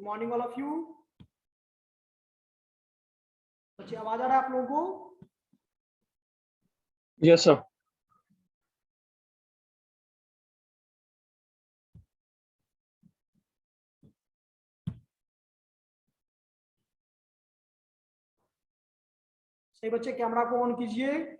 Good morning all of you. बच्चे आवाज आ रहा है आप लोगों को? Yes sir. सही बच्चे, कैमरा को ऑन कीजिए।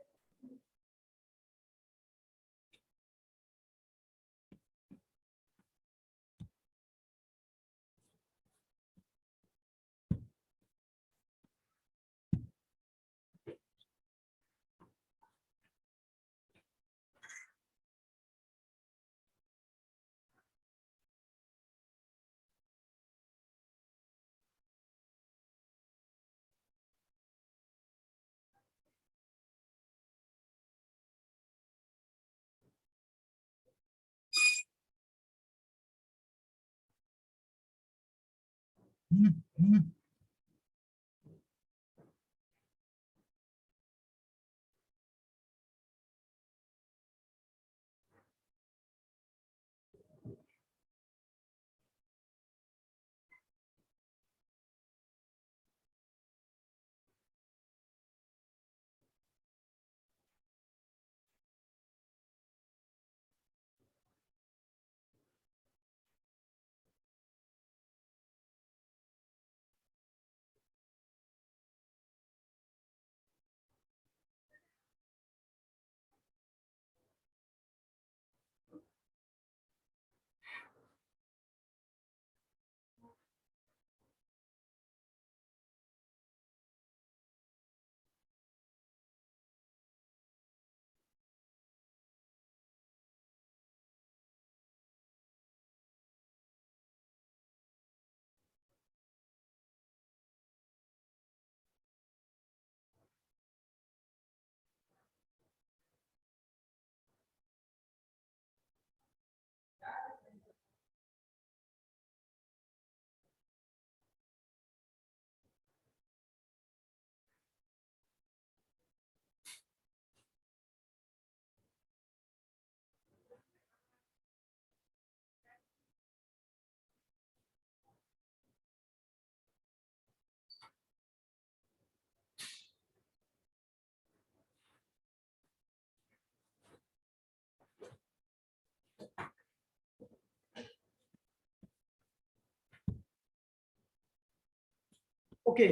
ओके,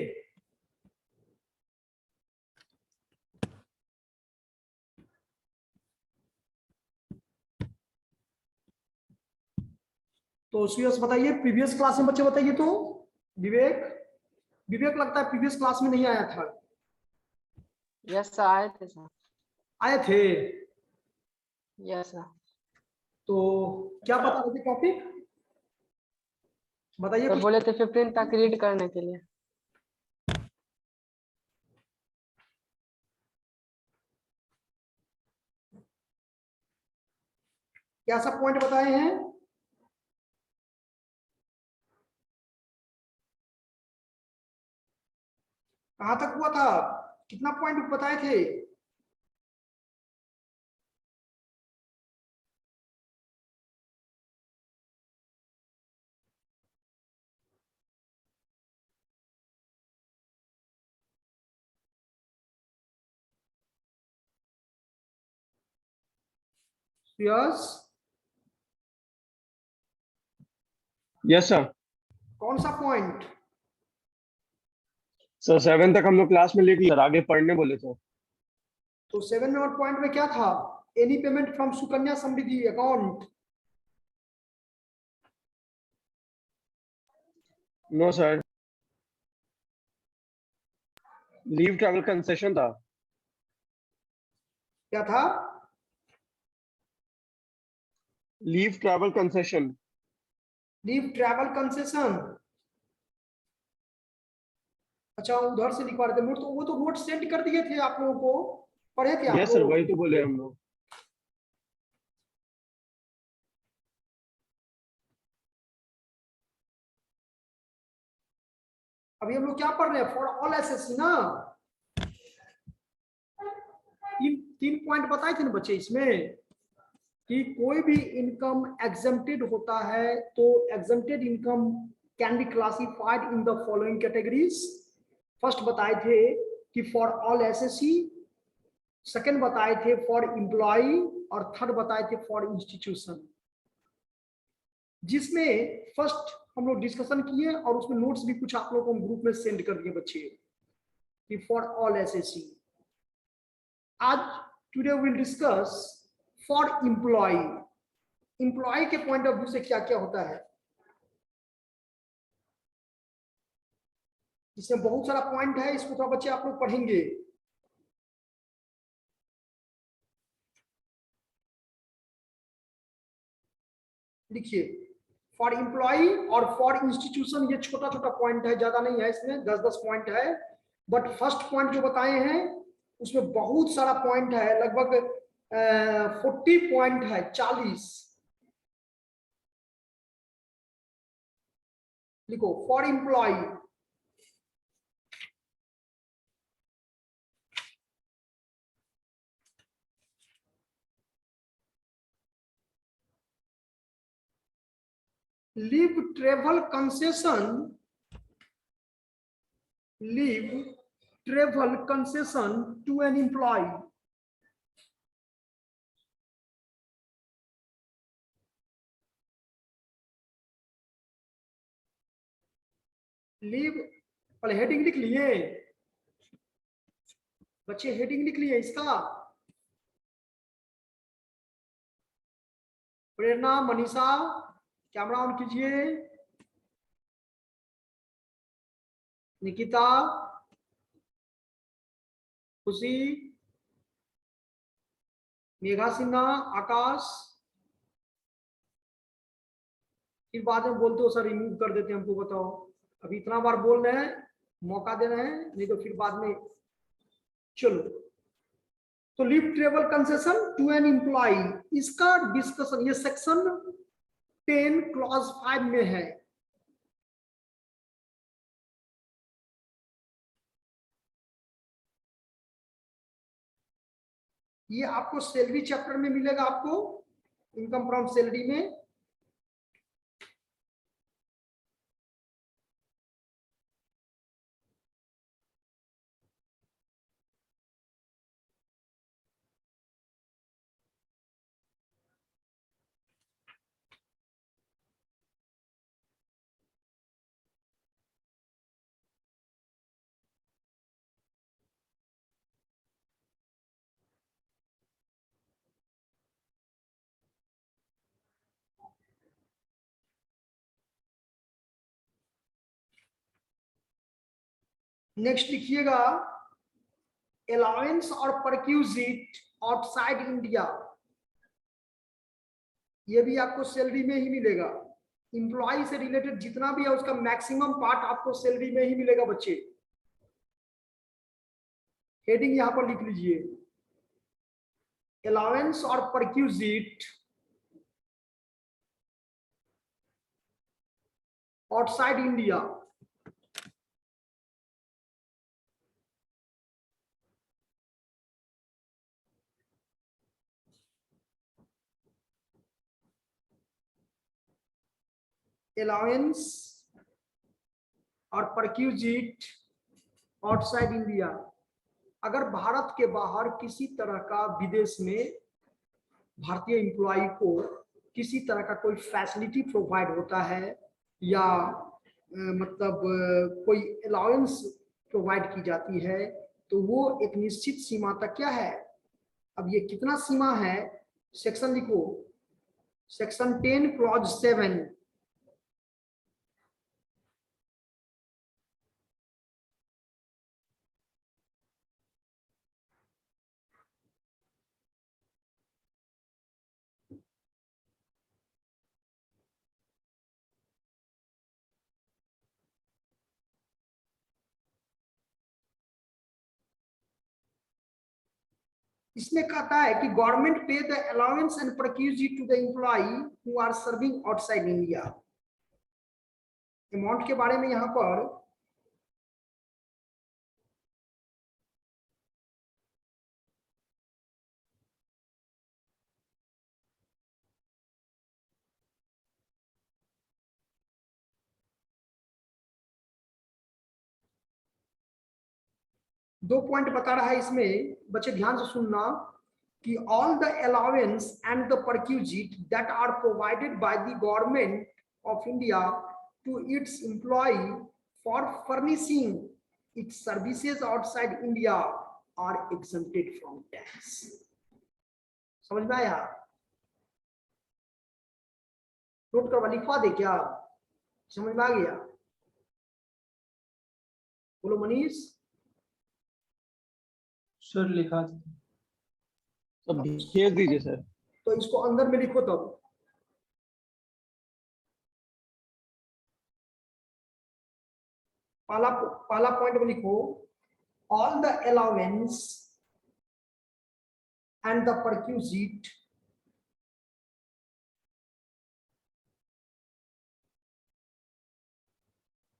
तो सीएस बताइए प्रीवियस क्लास में बच्चे बताइए तो। विवेक, विवेक लगता है प्रीवियस क्लास में नहीं आया था। यस सर, आए थे सर। आए थे? Yes sir. तो क्या बता रहे थे टॉपिक बताइए तो कुछ। बोले थे 15 तक रीड करने के लिए। क्या सब पॉइंट बताए हैं? कहां तक हुआ था? कितना पॉइंट बताए थे? Yes, yes sir. कौन सा पॉइंट? सर 7 तक हम लोग क्लास में लिख लिया सर, आगे पढ़ने बोले सर। तो 7 नंबर पॉइंट में क्या था? Any payment from Sukanya Samriddhi account. No sir, leave travel concession था। क्या था? Leave travel concession. Leave travel concession. अच्छा, उधर से लिखवा रहे थे नोट, तो वो तो नोट सेंड कर दिए थे आप लोगों को, पढ़े थे आप यस सर, लोग? वही तो बोले हम लोग। अभी हम लोग क्या पढ़ रहे हैं? फॉर ऑल एसएससी ना। तीन तीन पॉइंट बताए थे ना बच्चे इसमें कि कोई भी इनकम एग्जम्प्टेड होता है तो exempted income can be classified in the following categories. First बताए थे कि फॉर ऑल एसएससी, सेकंड बताए थे फॉर एम्प्लॉय, और थर्ड बताए थे फॉर इंस्टीट्यूशन। जिसमें फर्स्ट हम लोग डिस्कशन किए और उसमें नोट्स भी कुछ आप लोगों को हम ग्रुप में सेंड कर दिए बच्चे कि फॉर ऑल एसएससी। आज today will discuss for employee. Employee के पॉइंट ऑफ व्यू से क्या क्या होता है, इसमें बहुत सारा पॉइंट है, इसको थोड़ा बच्चे आप लोग पढ़ेंगे। लिखिए फॉर एम्प्लॉय और फॉर इंस्टीट्यूशन, ये छोटा छोटा पॉइंट है, ज्यादा नहीं है, इसमें 10-10 पॉइंट है। बट फर्स्ट पॉइंट जो बताए हैं उसमें बहुत सारा पॉइंट है, लगभग 40 पॉइंट है, 40। लिखो for employee, leave travel concession, leave travel concession to an employee. Leave, पहले हेडिंग लिख लिए बच्चे, हेडिंग लिख लिए इसका। प्रेरणा, मनीषा, कैमरा ऑन कीजिए। निकिता, खुशी, मेघा सिन्हा, आकाश। फिर बाद में बोलते हो सर रिमूव कर देते हैं, हमको बताओ। अभी इतना बार बोल रहे हैं, मौका दे रहे हैं, नहीं तो फिर बाद में। चलो, तो leave travel concession to an employee, इसका डिस्कशन ये सेक्शन 10 क्लॉज 5 में है। ये आपको सैलरी चैप्टर में मिलेगा, आपको इनकम फ्रॉम सैलरी में। नेक्स्ट लिखिएगा अलाउंस और परक्यूजिट आउटसाइड इंडिया, ये भी आपको सैलरी में ही मिलेगा। इंप्लॉय से रिलेटेड जितना भी है उसका मैक्सिमम पार्ट आपको सैलरी में ही मिलेगा बच्चे। हेडिंग यहां पर लिख लीजिए, अलाउंस और परक्यूजिट आउटसाइड इंडिया। अलाउंस और परक्यूजिट आउटसाइड इंडिया, अगर भारत के बाहर किसी तरह का विदेश में भारतीय एम्प्लॉय को किसी तरह का कोई फैसिलिटी प्रोवाइड होता है या मतलब कोई अलाउंस प्रोवाइड की जाती है, तो वो एक निश्चित सीमा तक क्या है। अब ये कितना सीमा है, सेक्शन लिखो, सेक्शन 10 क्लॉज 7। इसमें कहता है कि government pay the allowance and perquisite to the employee who are serving outside India. Amount के बारे में यहां पर 2 पॉइंट बता रहा है इसमें, बच्चे ध्यान से सुनना कि all the allowance and the perquisite that are provided by the government of India to its employee for furnishing its services outside India are exempted from tax. समझ में आया? नोट करवा, लिखवा दे क्या? समझ में आ गया? बोलो मनीष। सर लिखा सब भेज दीजिए सर। तो इसको अंदर में लिखो तब। पहला पॉइंट में लिखो all the allowance and the perquisite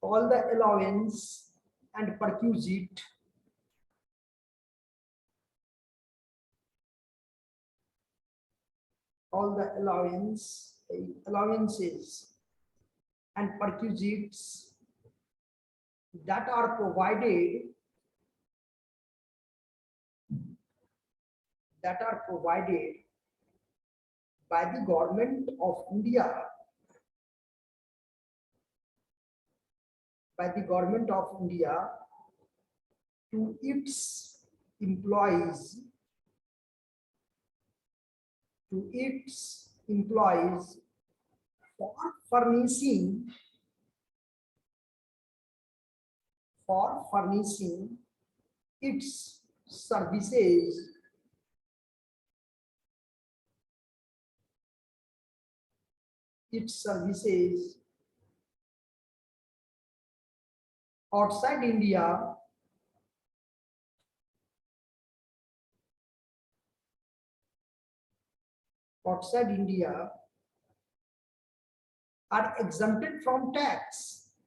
all the allowance and perquisite all the allowances and perquisites that are provided by the government of India to its employees for furnishing its services outside India are exempted from tax.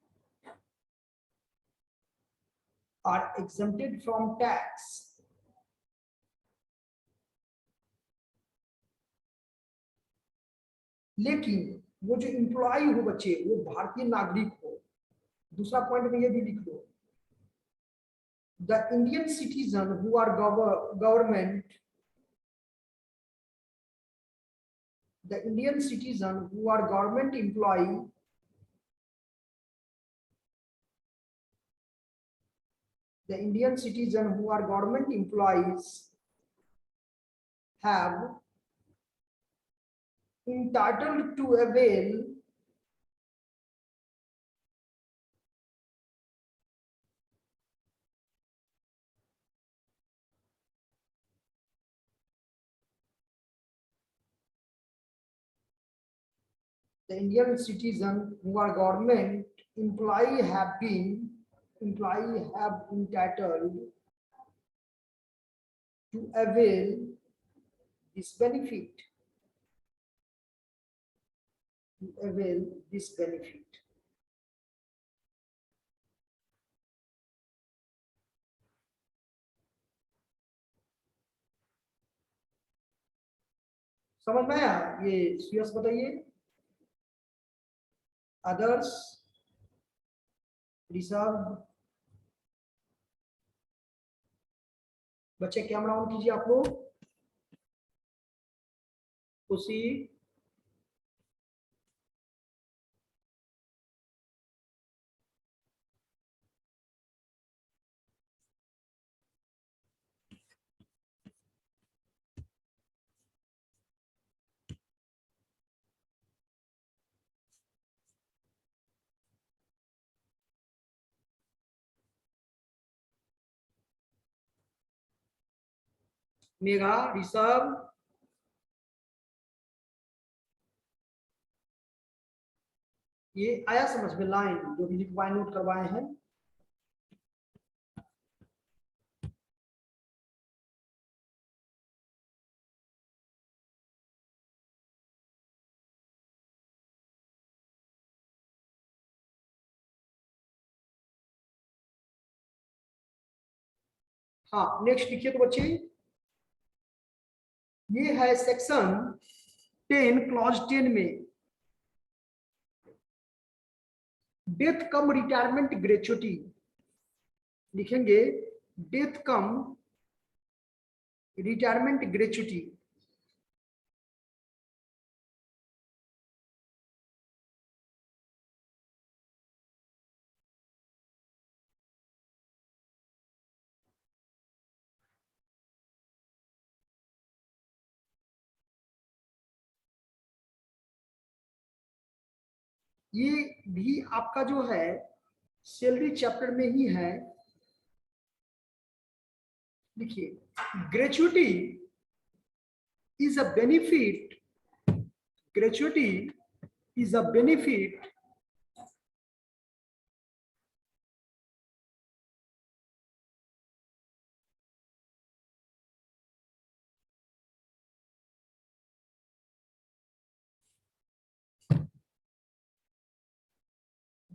लेकिन वो जो employ हो बच्चे वो भारतीय नागरिक हो। दूसरा पॉइंट में ये भी लिख लो, the Indian citizen who are government employee the Indian citizen who are government employees have entitled to avail the Indian citizen who are government employee have entitled to avail this benefit. समझ में आया? ये CS बताइए। Others, Rishabh, बच्चे camera on कीजिए आप लोग। खुशी, मेघा, ऋषभ, ये आया समझ में? लाइन जो भी लिखवाए नोट करवाए हैं। हाँ, नेक्स्ट लिखिए तो बच्चे, ये है सेक्शन 10 क्लॉज 10 में डेथ कम रिटायरमेंट ग्रेचुटी लिखेंगे। डेथ कम रिटायरमेंट ग्रेचुटी। ये भी आपका जो है सैलरी चैप्टर में ही है। देखिए gratuity is a benefit, gratuity is a benefit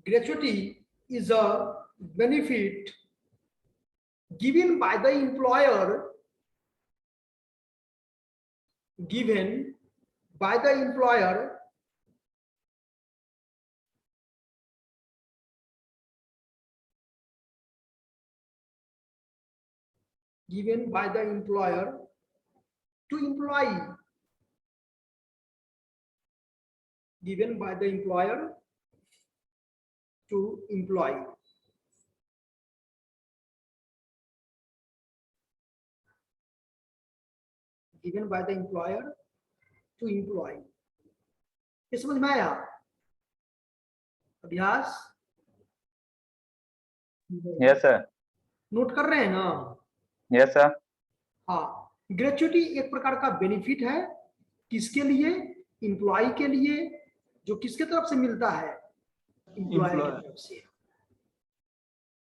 gratuity is a benefit given by the employer, given by the employer given by the employer to employee, given by the employer to employee. Given by the employer to employee. ये समझ में आया? अभ्यास? Yes sir. Note कर रहे हैं ना? Yes sir. हाँ, ग्रेचुटी एक प्रकार का बेनिफिट है। किसके लिए? इंप्लॉय के लिए, जो किसके तरफ से मिलता है? इंप्लॉयर की तरफ से।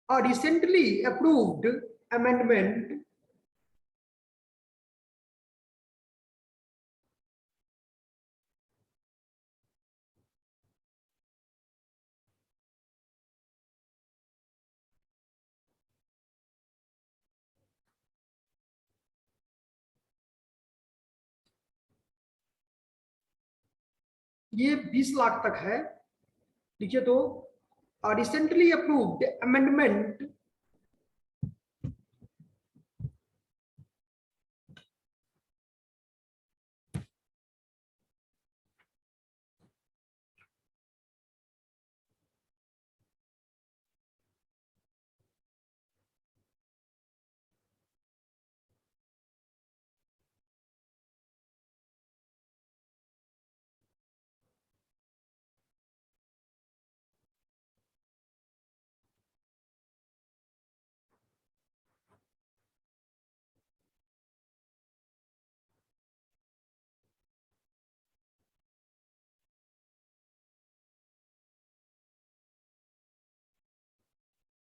और रिसेंटली अप्रूव्ड अमेंडमेंट ये 20 लाख तक है। देखिए तो रिसेंटली अप्रूव्ड अमेंडमेंट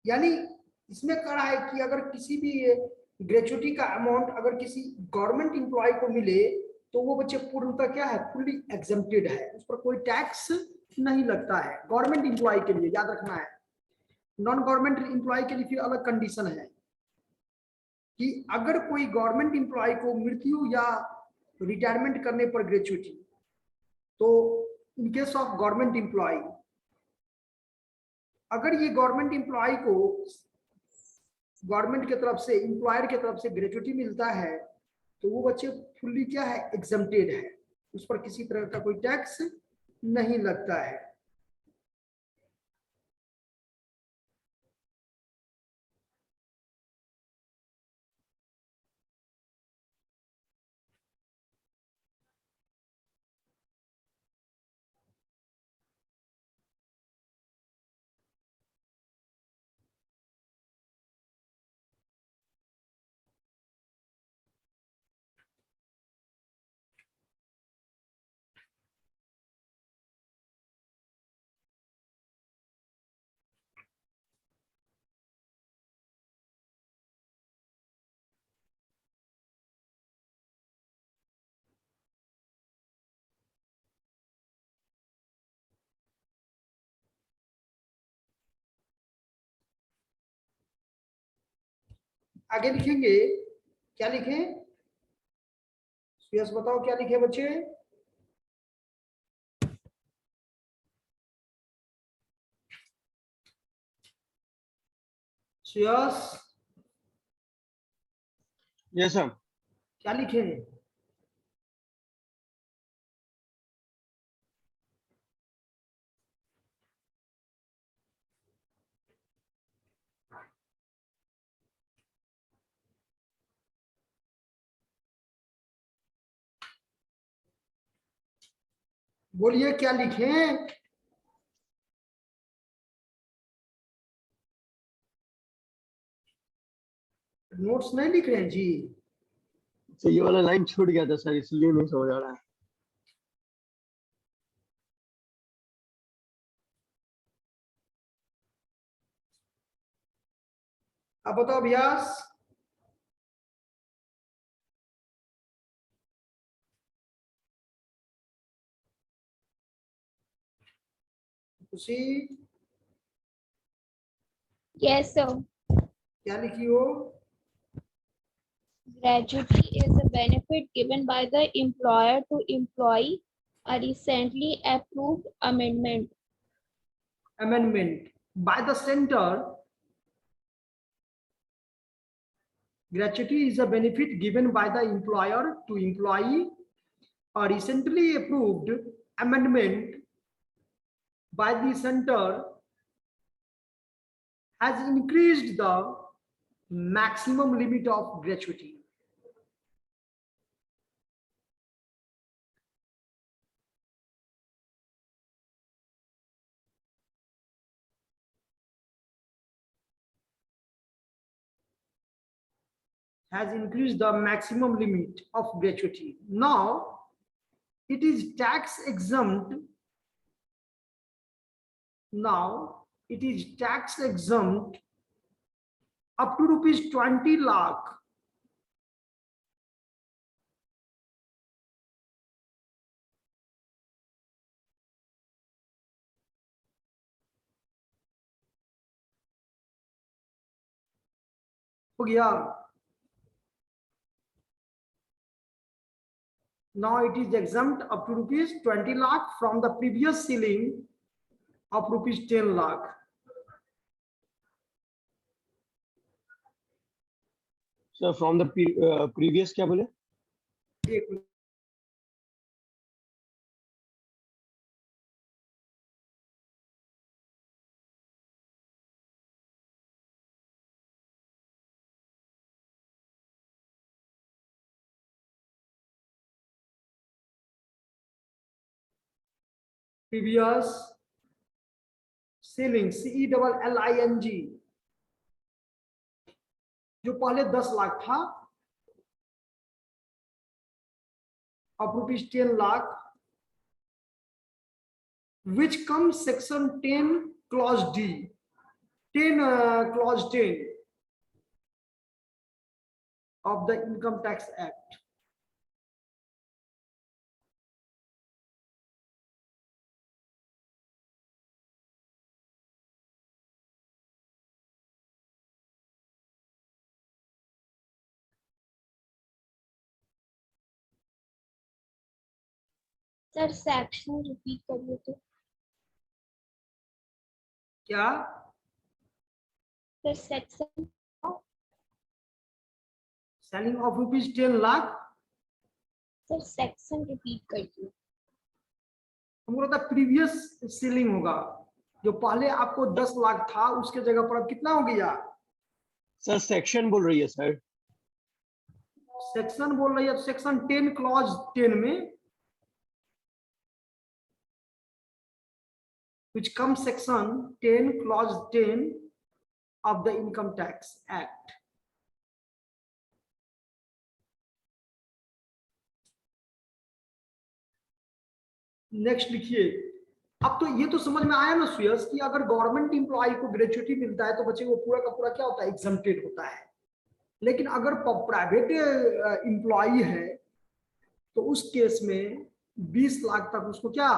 यानी इसमें कह रहा है कि अगर किसी भी ग्रेचुटी का अमाउंट अगर किसी गवर्नमेंट इंप्लॉय को मिले तो वो बच्चे पूर्णतः क्या है? फुल्ली एग्जेम्प्टेड है, उस पर कोई टैक्स नहीं लगता है। गवर्नमेंट इंप्लॉय के लिए याद रखना है। नॉन गवर्नमेंट इंप्लॉय के लिए फिर अलग कंडीशन है कि अगर कोई गवर्नमेंट इंप्लॉय को मृत्यु या रिटायरमेंट करने पर ग्रेचुटी, तो in case of government employee, अगर ये गवर्नमेंट इंप्लॉय को गवर्नमेंट की तरफ से, इंप्लॉयर की तरफ से ग्रेचुटी मिलता है तो वो बच्चे फुल्ली क्या है? एग्जेम्प्टेड है, उस पर किसी तरह का कोई टैक्स नहीं लगता है। आगे लिखेंगे, क्या लिखें? यस बताओ क्या लिखे बच्चे? Yes yes sir. क्या लिखे हैं? बोलिए क्या लिखें? नोट्स नहीं लिख रहे हैं जी? तो ये वाला लाइन छूट गया था सर, इसलिए नहीं समझ आ रहा है। अब बताओ अभ्यास। खुशी Yes, sir. क्या लिखी हो? Gratuity is a benefit given by the employer to employee. A recently approved amendment. Amendment by the center. Gratuity is a benefit given by the employer to employee. A recently approved amendment by the center has increased the maximum limit of gratuity. Has increased the maximum limit of gratuity. Now it is tax exempt. Now it is tax exempt up to rupees 20 lakh. हो गया? Now it is exempt up to rupees 20 lakh from the previous ceiling of rupees 10 lakh. Sir from the previous क्या बोले? एक minute. previous ceiling CELLING जो पहले 10 लाख था, अब rupees 10 lakh, which comes section 10 clause D, 10 clause 10 of the Income Tax Act. Sir, section repeat करिए तो. क्या? Sir, section. Selling of rupees 10 lakh. Sir, section repeat करिए. हमको लगता है प्रीवियस सीलिंग होगा, जो पहले आपको 10 लाख था उसके जगह पर अब कितना हो गया? सर सेक्शन बोल रही है सर। सेक्शन बोल रही है, सेक्शन 10 क्लॉज 10 में, which comes section 10 clause 10 of the Income Tax Act. Next लिखिए। अब तो ये तो समझ में आया ना सुयस कि अगर गवर्नमेंट एम्प्लॉय को ग्रेच्युटी मिलता है तो बच्चे वो पूरा का पूरा क्या होता है, एग्जम्प्टेड होता है। लेकिन अगर प्राइवेट एम्प्लॉय है तो उस केस में 20 लाख तक उसको क्या,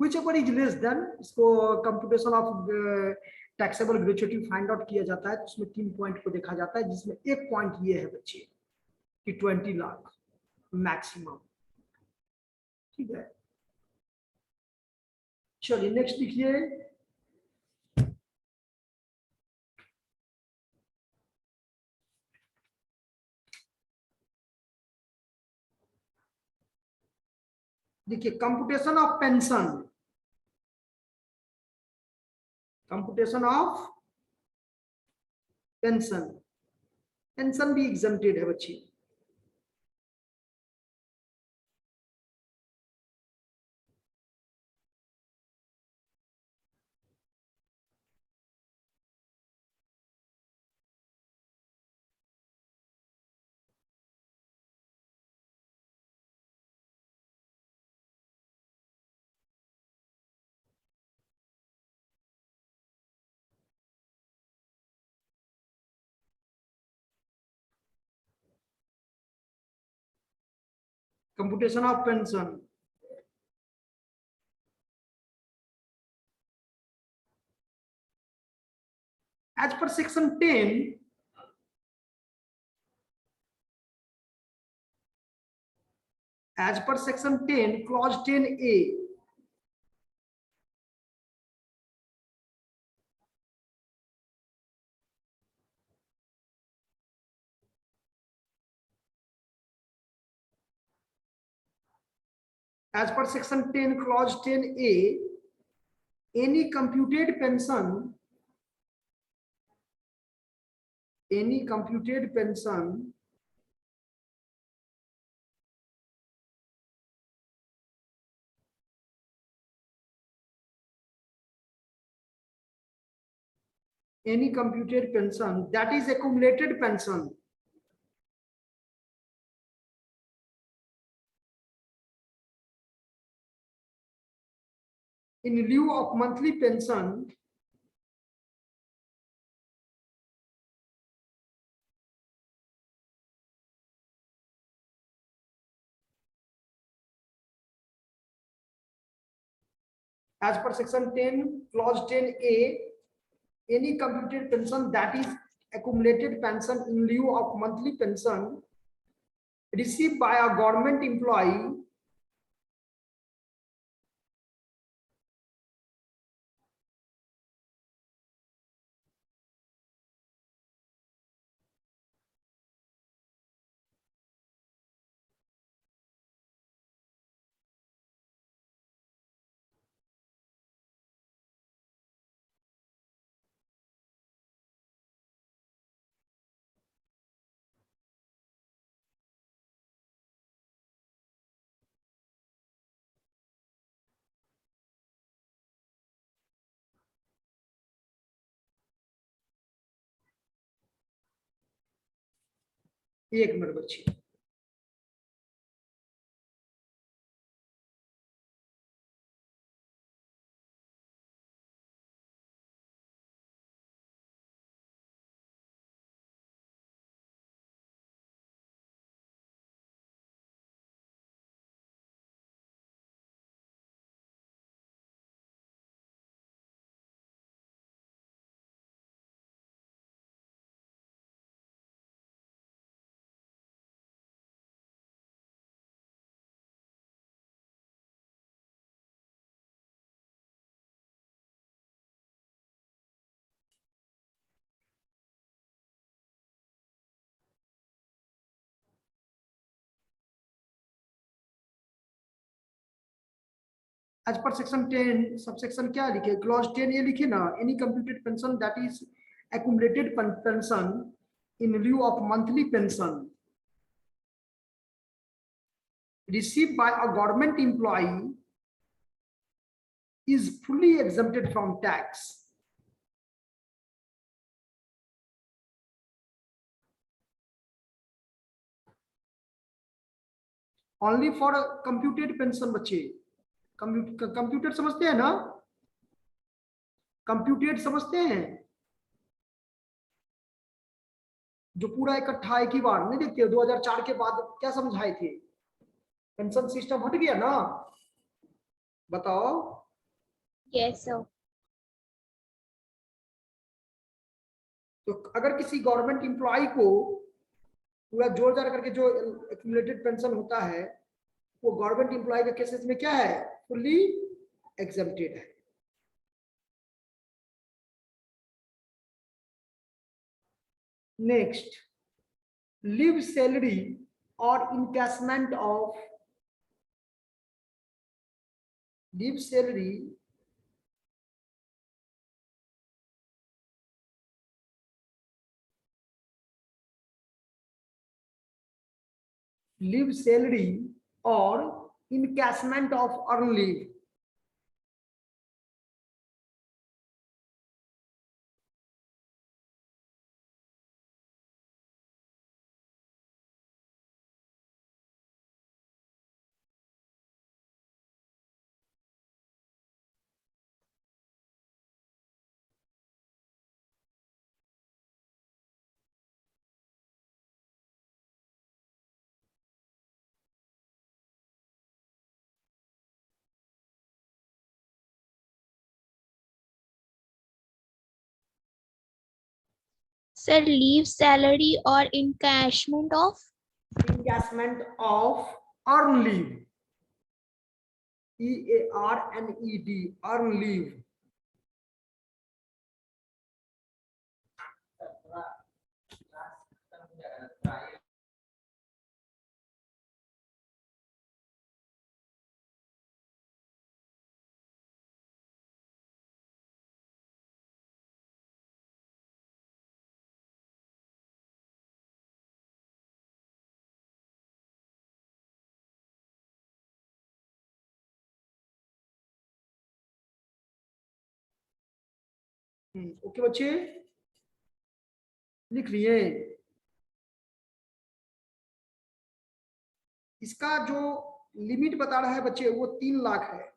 whichever is less than, इसको computation of taxable gratuity find out किया जाता है। तो उसमें 3 पॉइंट को देखा जाता है, जिसमें एक पॉइंट ये है बच्चे कि 20 लाख मैक्सिमम। ठीक है, चलिए नेक्स्ट लिखिए। देखिए computation of pension, computation of pension, pension भी एग्जम्प्टेड है बच्चे। computation of pension, as per section 10, as per section 10 clause 10A, as per section 10 clause 10A, any computed pension, any computed pension that is accumulated pension in lieu of monthly pension as per section 10 clause 10A, any computed pension that is accumulated pension in lieu of monthly pension received by a government employee एक minute बच्चे as per section 10 subsection क्या लिखे clause 10 ये लिखे ना any computed pension that is accumulated pension in lieu of monthly pension received by a government employee is fully exempted from tax. Only for a computed pension बच्चे computer समझते हैं ना, computed समझते हैं जो पूरा इकट्ठा एक ही बार नहीं देखते हो। 2004 के बाद क्या समझाए थे, पेंशन सिस्टम हट गया ना, बताओ। Yes, sir. तो अगर किसी गवर्नमेंट एम्प्लॉय को पूरा जोड़ जाड़ करके जो एक्यूमुलेटेड पेंशन होता है वो गवर्नमेंट एम्प्लॉय के केसेस में क्या है, फुल्ली एग्जेम्प्टेड है। नेक्स्ट, लीव सैलरी और इनकैशमेंट ऑफ लीव सैलरी और encashment of earn leave. Sir, leave salary or encashment of Encashment of earn leave, EARNED, earn leave। Okay बच्चे, लिख लिए। इसका जो लिमिट बता रहा है बच्चे वो 3 लाख है।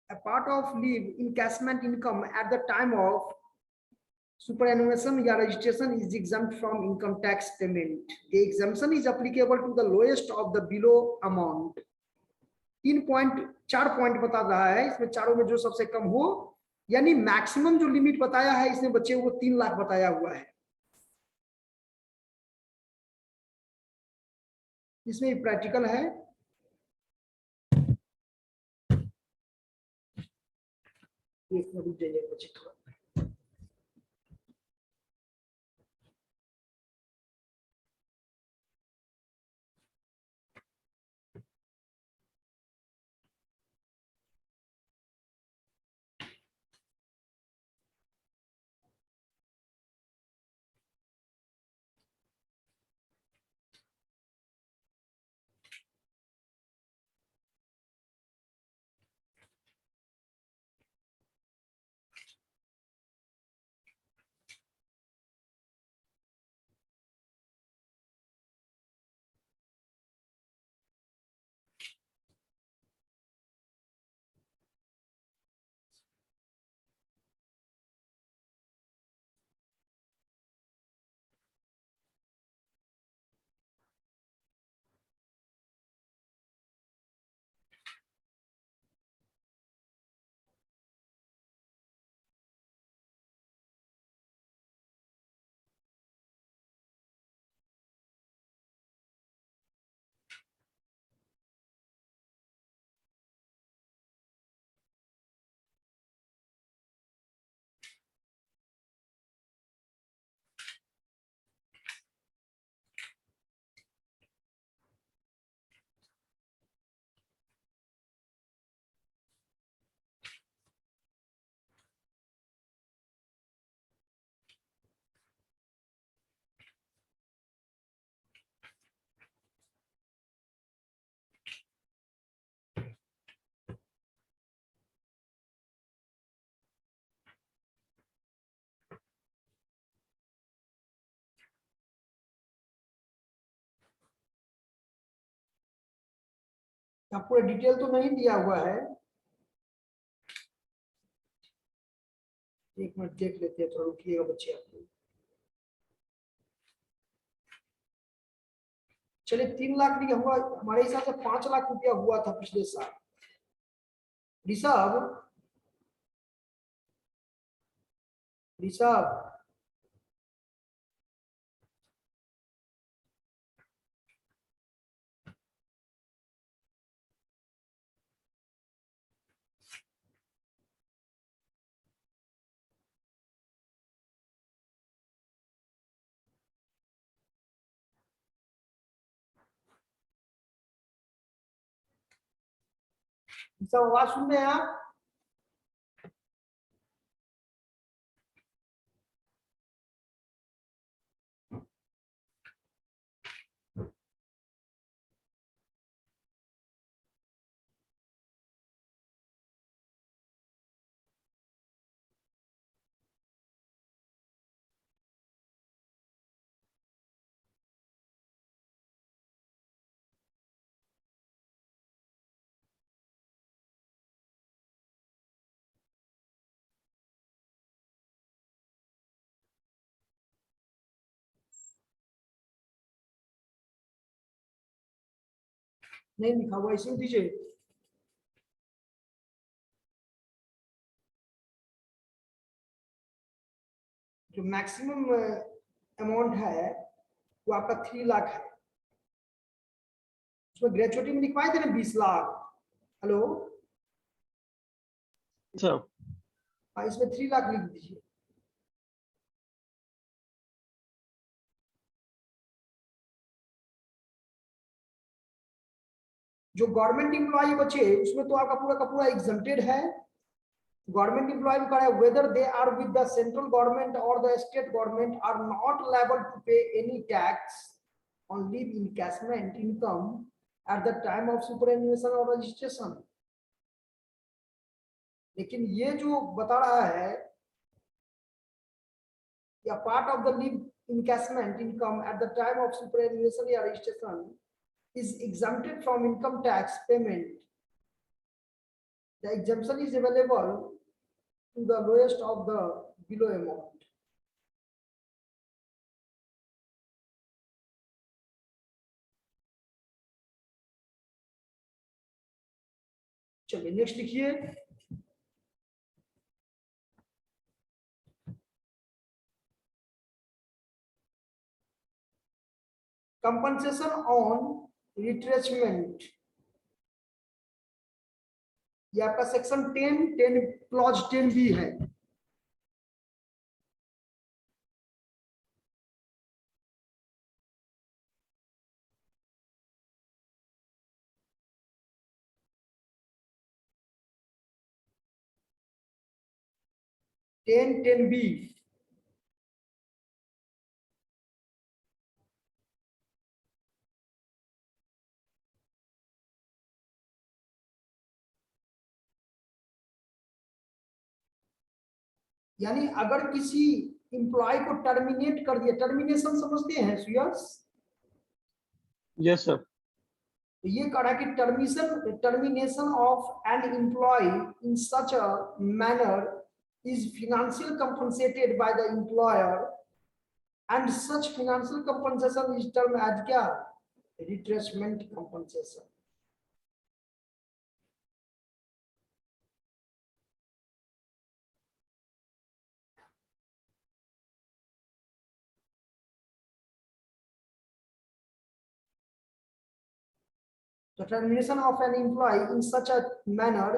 A part of leave encashment income at the time of superannuation या registration is exempt from income tax payment. The exemption is applicable to the lowest of the below amount. 4 point बता रहा है, इसमें चारों में जो सबसे कम हो, यानी मैक्सिमम जो लिमिट बताया है इसमें बच्चे वो 3 लाख बताया हुआ है। इसमें प्रैक्टिकल है। एक मिनट रुक जाइए बच्चे थोड़ा। पूरा डिटेल तो नहीं दिया हुआ है, एक मिनट देख लेते हैं, थोड़ा रुकिएगा बच्चे आप। चलिए 3 लाख नहीं हुआ, हमारे हिसाब से 5 लाख रुपया हुआ था पिछले साल। ऋषभ, ऋषभ सब आवाज सुन रहे हैं आप? नहीं लिखा हुआ, इसे दीजिए। जो मैक्सिमम अमाउंट है वो आपका 3 लाख है। उसमें ग्रेचुइटी में लिखवाए थे ना 20 लाख। हेलो, सर हाँ, इसमें 3 लाख लिख दीजिए। जो गवर्नमेंट एम्प्लॉय बचे उसमें तो आपका पूरा का पूरा एग्जम्प्टेड है। गवर्नमेंट एम्प्लॉय में कहा whether they are with the central government or the state government are not liable to pay any tax on leave encashment income at the time of superannuation or registration. लेकिन ये जो बता रहा है या part of the leave encashment income at the time of superannuation या registration is exempted from income tax payment. The exemption is available to the lowest of the below amount. चलिए next लिखिए। कंपनसेशन ऑन रिट्रेचमेंट, ये आपका section 10 clause 10 भी है। Ten B, यानी अगर किसी इंप्लॉय को टर्मिनेट कर दिया, टर्मिनेशन समझते हैं सुयस? Yes sir. तो ये कहा कि termination of an employee in such a manner is financial compensated by the employer and such financial compensation is termed as क्या? Retrenchment compensation. The termination of an employee in such a manner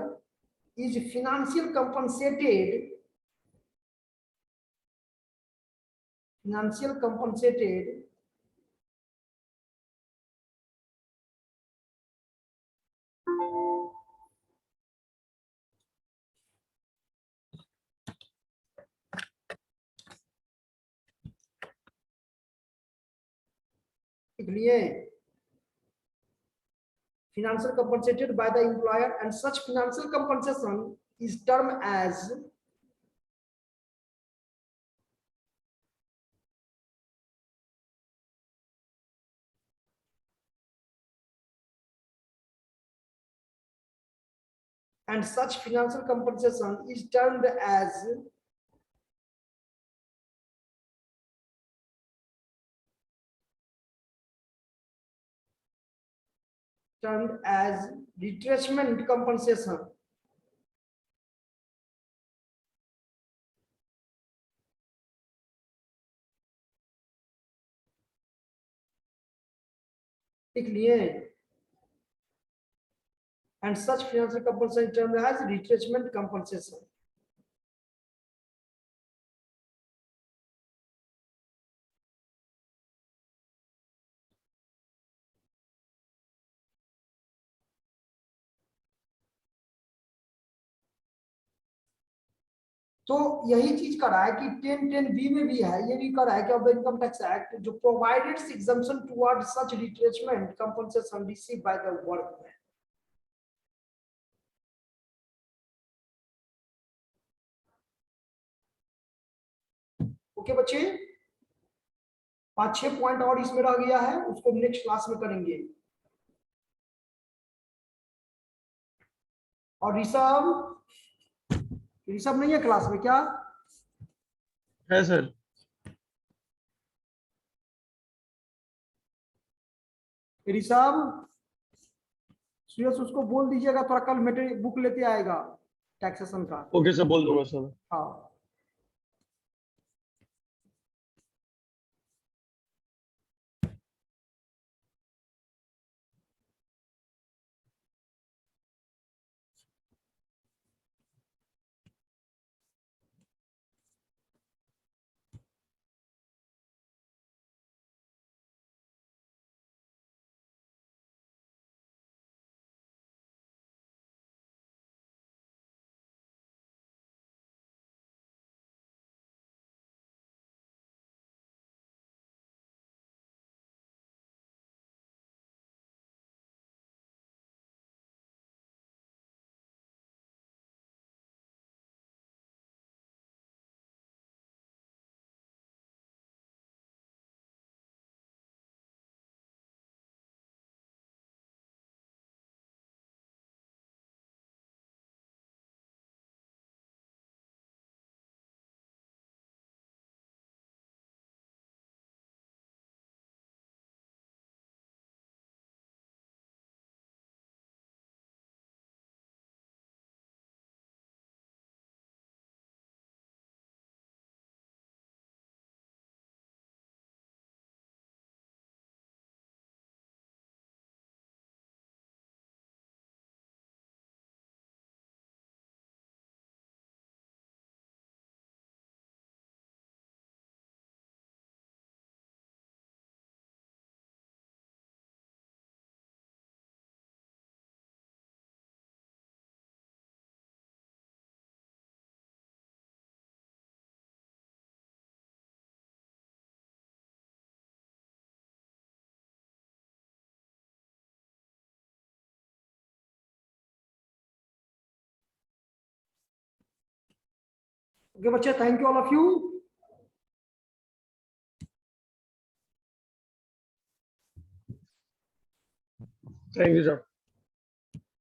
is financial compensated इसलिए financial compensated by the employer and such financial compensation is termed as termed as retrenchment compensation. And such financial compensation termed as retrenchment compensation. तो यही चीज करा है कि 1010B में भी है, ये भी करा है कि of the income tax act जो provided exemption toward such retrenchment compensation received by the workman. Okay बच्चे, 5-6 पॉइंट और इसमें रह गया है, उसको नेक्स्ट क्लास में करेंगे। और ऋषभ नहीं है क्लास में क्या? है सर। ऋषभ, सुयश उसको बोल दीजिएगा थोड़ा कल मेटेरियल बुक लेते आएगा टैक्सेशन का। ओके सर, बोल दूंगा सर। हाँ ओके बच्चे, thank you all of you. Thank you sir.